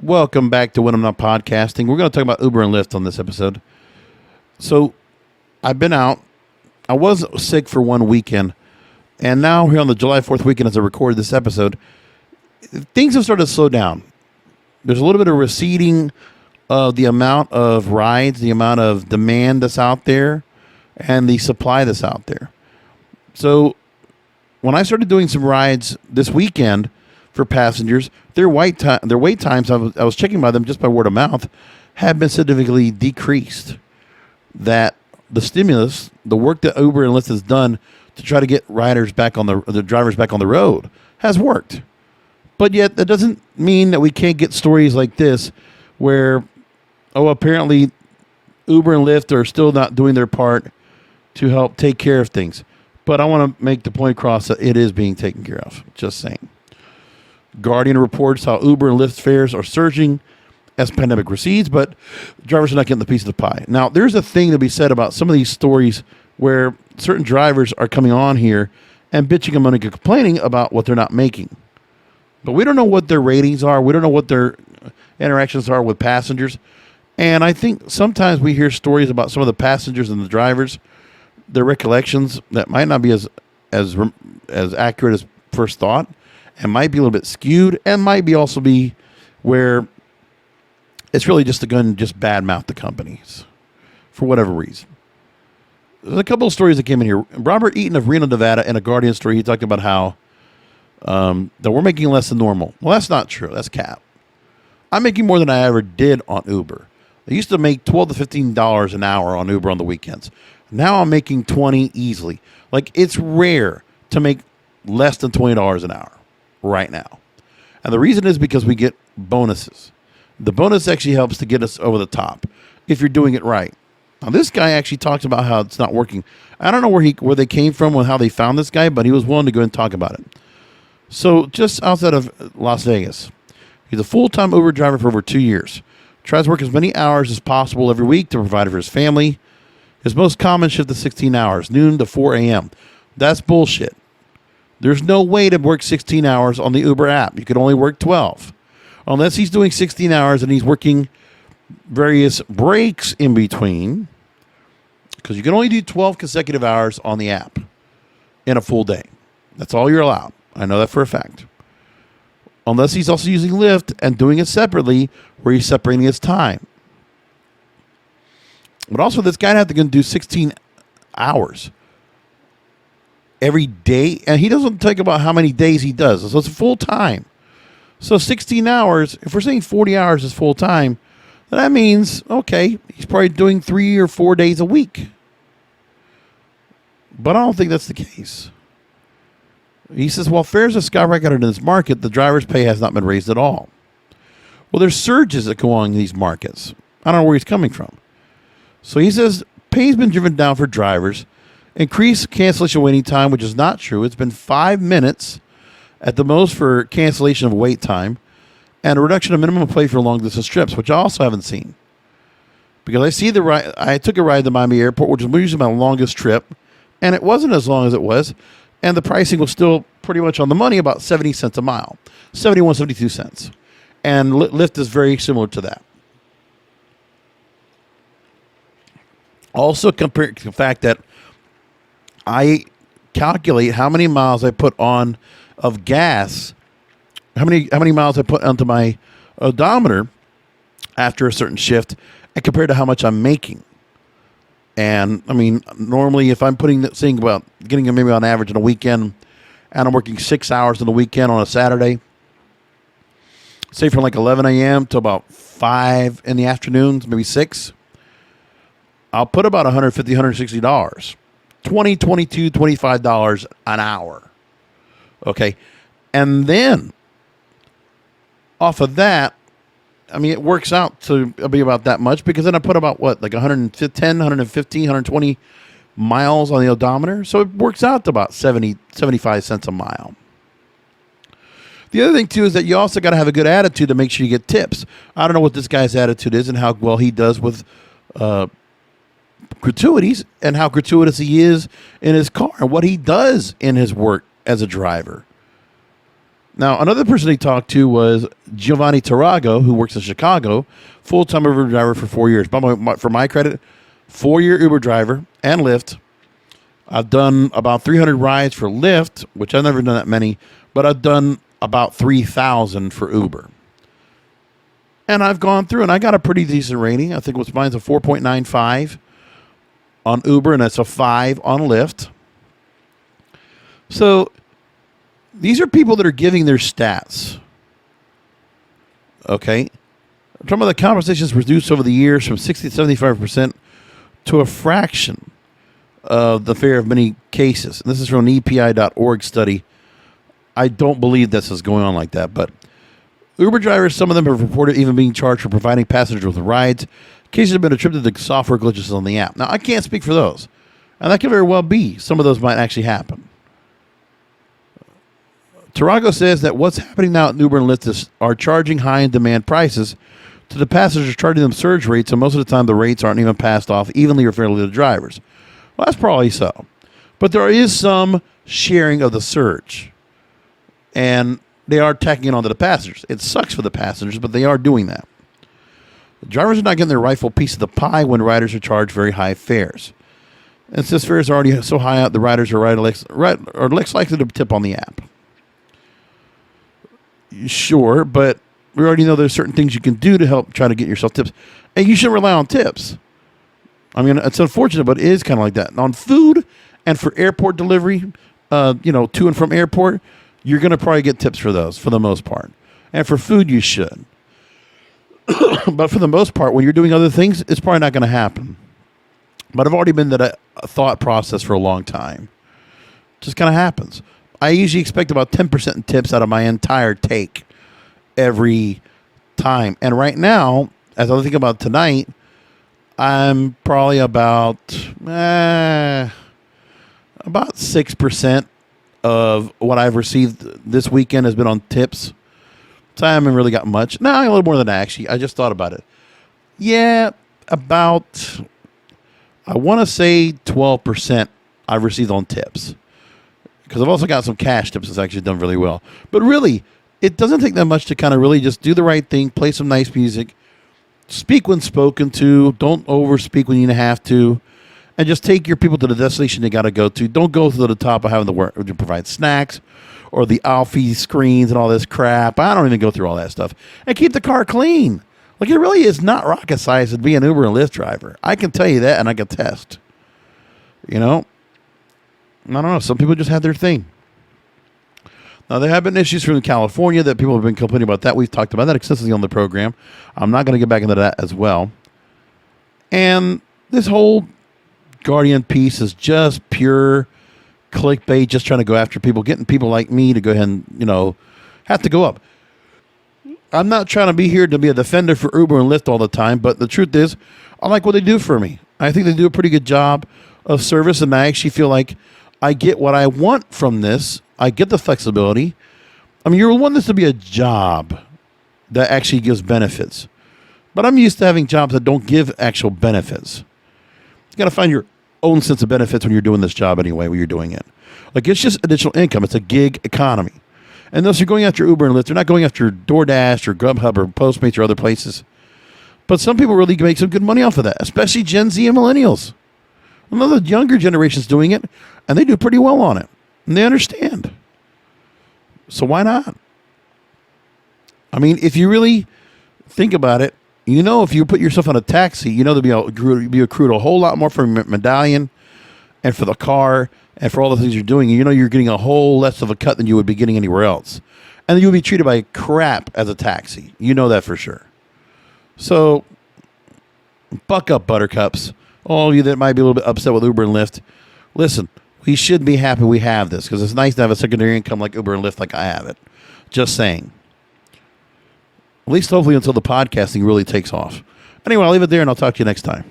Welcome back to When I'm Not Podcasting. We're going to talk about Uber and Lyft on this episode. So, I've been out. I was sick for one weekend, and now here on the July 4th weekend as I record this episode, things have started to slow down. There's a little bit of receding of the amount of rides, the amount of demand that's out there, and the supply that's out there. So, when I started doing some rides this weekend for passengers, their wait times, I was checking by them just by word of mouth, have been significantly decreased. That the stimulus, the work that Uber and Lyft has done to try to get riders back on the drivers back on the road has worked. But yet that doesn't mean that we can't get stories like this where, apparently Uber and Lyft are still not doing their part to help take care of things. But I want to make the point across that it is being taken care of. Just saying. Guardian reports how Uber and Lyft fares are surging as pandemic recedes, but drivers are not getting the piece of the pie. Now, there's a thing to be said about some of these stories where certain drivers are coming on here and bitching and moaning and complaining about what they're not making. But we don't know what their ratings are. We don't know what their interactions are with passengers. And I think sometimes we hear stories about some of the passengers and the drivers, their recollections that might not be as accurate as first thought, and might be a little bit skewed, and might be also be where it's really just just badmouth the companies for whatever reason. There's a couple of stories that came in here. Robert Eaton of Reno, Nevada, in a Guardian story, he talked about how that we're making less than normal. Well, that's not true. That's cap. I'm making more than I ever did on Uber. I used to make $12 to $15 an hour on Uber on the weekends. Now I'm making $20 easily. Like, it's rare to make less than $20 an hour right now. And the reason is because we get bonuses. The bonus actually helps to get us over the top if you're doing it right. Now, this guy actually talks about how it's not working. I don't know where they came from and how they found this guy, but he was willing to go and talk about it. So, just outside of Las Vegas, he's a full-time Uber driver for over 2 years. Tries to work as many hours as possible every week to provide for his family. His most common shift is 16 hours, noon to 4 a.m. That's bullshit. There's no way to work 16 hours on the Uber app. You can only work 12. Unless he's doing 16 hours and he's working various breaks in between, because you can only do 12 consecutive hours on the app in a full day. That's all you're allowed. I know that for a fact. Unless he's also using Lyft and doing it separately, where he's separating his time. But also, this guy had to do 16 hours every day, and he doesn't talk about how many days he does. So it's full time. So 16 hours, if we're saying 40 hours is full time, then that means, okay, he's probably doing 3 or 4 days a week. But I don't think that's the case. He says, while fares have skyrocketed in this market, the driver's pay has not been raised at all. Well, there's surges that go on in these markets. I don't know where he's coming from. So he says, pay's been driven down for drivers. Increased cancellation waiting time, which is not true. It's been 5 minutes at the most for cancellation of wait time, and a reduction of minimum pay for long distance trips, which I also haven't seen. Because I see I took a ride to Miami Airport, which was usually my longest trip, and it wasn't as long as it was, and the pricing was still pretty much on the money, about 70 cents a mile, 71, 72 cents. And Lyft is very similar to that. Also, compared to the fact that I calculate how many miles I put on of gas, how many miles I put onto my odometer after a certain shift, and compared to how much I'm making. And I mean, normally if I'm saying about getting maybe on average on a weekend, and I'm working 6 hours on the weekend on a Saturday, say from like 11 a.m. to about 5 in the afternoons, maybe 6, I'll put about $150, $160. $20, $22, $25 an hour. Okay. And then off of that, I mean, it works out to be about that much, because then I put about like 110, 115, 120 miles on the odometer. So it works out to about 70, 75 cents a mile. The other thing, too, is that you also got to have a good attitude to make sure you get tips. I don't know what this guy's attitude is and how well he does with gratuities, and how gratuitous he is in his car and what he does in his work as a driver. Now, another person he talked to was Giovanni Tarago, who works in Chicago, full-time Uber driver for 4 years. For my credit, 4-year Uber driver and Lyft. I've done about 300 rides for Lyft, which I've never done that many, but I've done about 3,000 for Uber. And I've gone through, and I got a pretty decent rating. I think mine's a 4.95 on Uber, and that's a 5 on Lyft. So these are people that are giving their stats. Okay? Some of the compensations reduced over the years from 60 to 75% to a fraction of the fare of many cases. And this is from an EPI.org study. I don't believe this is going on like that, but Uber drivers, some of them have reported even being charged for providing passengers with rides. Cases have been attributed to software glitches on the app. Now, I can't speak for those. And that could very well be. Some of those might actually happen. Tarago says that what's happening now at Uber and Lyft are charging high in demand prices to the passengers, charging them surge rates, and most of the time the rates aren't even passed off evenly or fairly to the drivers. Well, that's probably so. But there is some sharing of the surge. And they are tacking it onto the passengers. It sucks for the passengers, but they are doing that. The drivers are not getting their rightful piece of the pie when riders are charged very high fares. And since fares are already so high out, the riders are less likely to tip on the app. Sure, but we already know there's certain things you can do to help try to get yourself tips. And you shouldn't rely on tips. I mean, it's unfortunate, but it is kind of like that. And on food and for airport delivery, to and from airport, you're going to probably get tips for those for the most part. And for food, you should. But for the most part, when you're doing other things, it's probably not going to happen. But I've already been in that thought process for a long time. It just kind of happens. I usually expect about 10% in tips out of my entire take every time. And right now, as I think about tonight, I'm probably about 6% of what I've received this weekend has been on tips. So I haven't really got much. No, a little more than that, actually. I just thought about it. Yeah, about, I want to say 12% I've received on tips. Because I've also got some cash tips that's actually done really well. But really, it doesn't take that much to kind of really just do the right thing, play some nice music, speak when spoken to, don't overspeak when you have to, and just take your people to the destination they got to go to. Don't go to the top of having to provide snacks or the Alfie screens and all this crap. I don't even go through all that stuff. And keep the car clean. Like, it really is not rocket science to be an Uber and Lyft driver. I can tell you that, and I can test. I don't know. Some people just have their thing. Now, there have been issues from California that people have been complaining about that. We've talked about that extensively on the program. I'm not going to get back into that as well. And this whole Guardian piece is just pure clickbait, just trying to go after people, getting people like me to go ahead and, have to go up. I'm not trying to be here to be a defender for Uber and Lyft all the time, but the truth is, I like what they do for me. I think they do a pretty good job of service, and I actually feel like I get what I want from this. I get the flexibility. I mean, you want this to be a job that actually gives benefits. But I'm used to having jobs that don't give actual benefits. You got to find your own sense of benefits when you're doing this job anyway, when you're doing it. Like, it's just additional income. It's a gig economy. And those who are going after Uber and Lyft, they're not going after DoorDash or Grubhub or Postmates or other places. But some people really make some good money off of that, especially Gen Z and millennials. I know the younger generation's doing it, and they do pretty well on it. And they understand. So why not? I mean, if you really think about it, if you put yourself on a taxi, there'll be accrued a whole lot more for your medallion and for the car and for all the things you're doing. And you're getting a whole less of a cut than you would be getting anywhere else. And then you'll be treated by crap as a taxi. You know that for sure. So, buck up, buttercups. All of you that might be a little bit upset with Uber and Lyft, listen, we should be happy we have this because it's nice to have a secondary income like Uber and Lyft like I have it. Just saying. At least hopefully until the podcasting really takes off. Anyway, I'll leave it there and I'll talk to you next time.